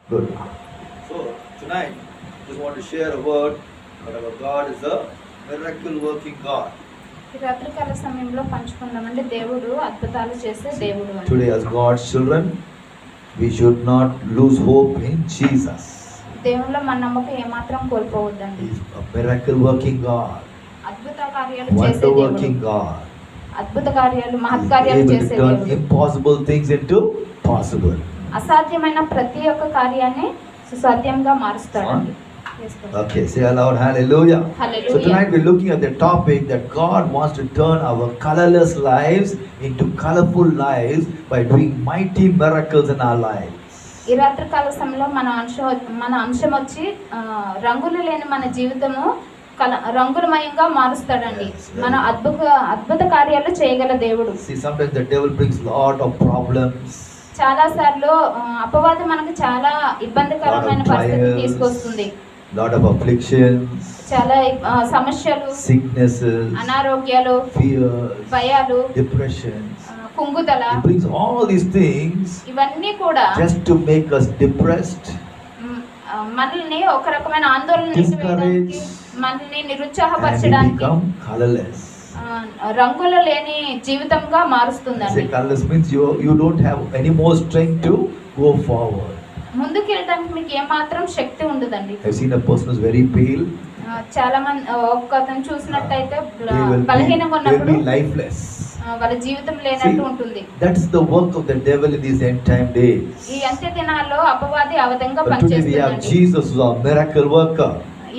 Good. So tonight, just want to share a word that our God is a miracle working God. ఈ రాత్రికాల సమయంలో పంచుకుందామంటే దేవుడు అద్భుతాలు చేసే దేవుడు అని. Today, as God's children, we should not lose hope in Jesus. దేవునిలో మన నమ్మకం ఏమాత్రం కోల్పోవద్దండి. He's a miracle working God, అద్భుత కార్యాలు చేసే wonder దేవుడు, working God. అద్భుత కార్యాలు He's మహత్కార్యాలు able చేసే to turn దేవుడు. impossible things into possible. అసాధ్యమైన ప్రతి ఒక్క కార్యాన్ని సుసాధ్యంగా మారుస్తాడండి. Okay, say aloud, hallelujah. Hallelujah. So tonight we're looking at the topic that God wants to turn our colorless lives into colorful lives by doing mighty miracles in our lives. ఈ రాత్రికాల సమయంలో మన అంశం వచ్చి రంగులు లేని మన జీవితము రంగులమయంగా మారుస్తాడండి. మన అద్భుత కార్యాలు చేయగల దేవుడు. See, sometimes the devil brings lot of problems. చాలా సార్లు అపవాది మనకు చాలా ఇబ్బందికరమైన పరిస్థితి తీసుకొస్తుంది. Lot of afflictions, చాలా సమస్యలు, sicknesses, అనారోగ్యాలు, fears, భయాలు, depressions. కుంగుదల, He brings all these things ఇవన్నీ కూడా just to make us depressed, మనల్ని ఒక రకమైన ఆందోళన వేయడానికి, మనల్ని and we నిరుత్సాహపరచడానికి, become colorless. రంగులు లేని జీవితంగా Say మారుస్తుందండి. colorless means you don't have any more strength to go forward. ముందుకు వెళ్ళడానికి మీకు ఏమాత్రం శక్తి ఉండదండి. I've seen a person who's very pale. చాలా మంది ఒక అతను చూసినట్టయితే They will బలహీనంగా ఉన్నప్పుడు be lifeless. వాళ్ళ జీవితం లేనట్టు ఉంటుంది. That's the work of the devil in these end time days. ఈ అంత్య దినాల్లో అపవాది ఆ విధంగా But today we have పనిచేస్తున్నాడు. Jesus who's our miracle worker.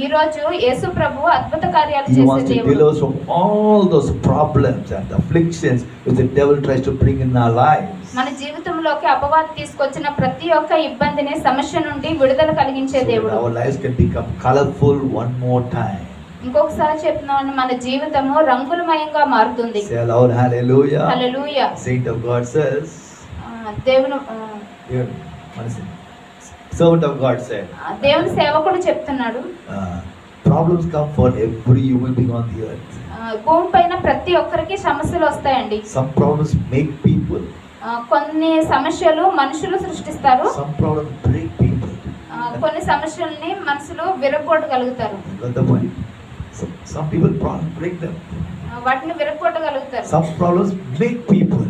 ఈ రోజు యేసు ప్రభు అద్భుత కార్యాలు He చేసే wants to దేవుడు. deliver us from all those problems and afflictions which the devil tries to bring in our lives. మన జీవితంలోకి అపవాది తీసుకొచ్చిన ప్రతి ఒక్క ఇబ్బందిని, సమస్య నుండి విడుదల కలిగించే So that దేవుడు. our lives can become colorful one more time. ఇంకొకసారి చెప్తున్నాను, మన జీవితము రంగులమయంగా మారుతుంది. Say aloud, hallelujah. Hallelujah. Saint of God says, దేవుని here, one second. Servant of God said, దేవుని సేవకుడు చెప్తున్నాడు, problems come for every human being on the earth. భూమి పైన ప్రతి ఒక్కరికి సమస్యలు వస్తాయండి. Some problems make people. కొన్ని సమస్యలు మనుషులు సృష్టిస్తారు. Some problems break people. కొన్ని సమస్యల్ని మనుషులు విరగొట్టగలుగుతారు. Got the point? Some people problems break them. వాటిని విరగొట్టగలుగుతారు. Some problems make people.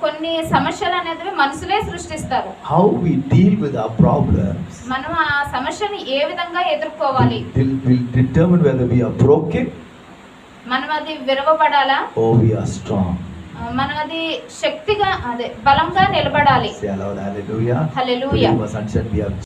కొన్ని సమస్యలు అనేది మనుషులే సృష్టిస్తారు. How we deal with our problems మనం ఆ సమస్యని ఏ విధంగా ఎదుర్కోవాలి, will determine whether we are broken మనం అది విరవబడాలా, or we are strong. మనం అది శక్తిగా బలంగా నిలబడాలి. Say aloud, hallelujah. Hallelujah. We must understand we are